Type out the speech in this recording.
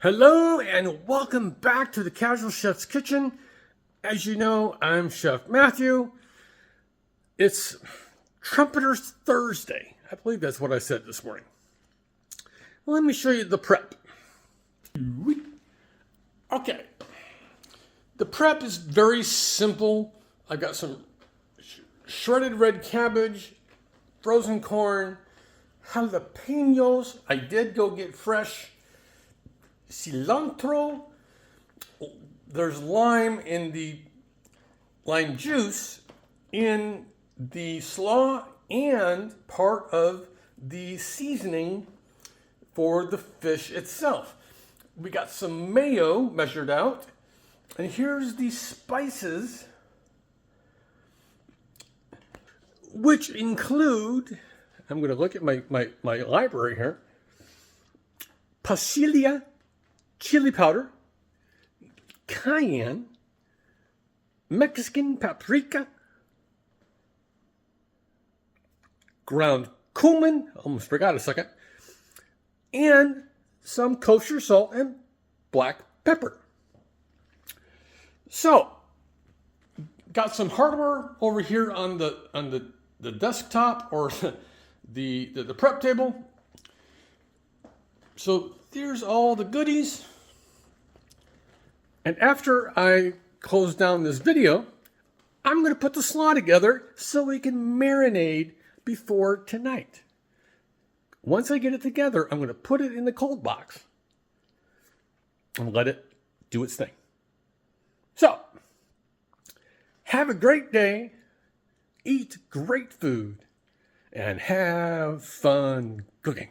Hello and welcome back to the Casual Chef's Kitchen. As you know, I'm Chef Matthew. It's Trumpeter's Thursday. I believe that's what I said this morning. Well, let me show you the prep. Okay. The prep is very simple. I've got some shredded red cabbage, frozen corn, jalapenos. I did go get fresh cilantro. There's lime in the lime juice in the slaw and part of the seasoning for the fish itself. We got some mayo measured out, and here's the spices, which include, I'm going to look at my library here, pasilla chili powder, cayenne, Mexican paprika, ground cumin, almost forgot a second, and some kosher salt and black pepper. So, got some hardware over here on the desktop or the prep table. So there's all the goodies. And after I close down this video, I'm going to put the slaw together so we can marinate before tonight. Once I get it together, I'm going to put it in the cold box and let it do its thing. So, have a great day, eat great food, and have fun cooking.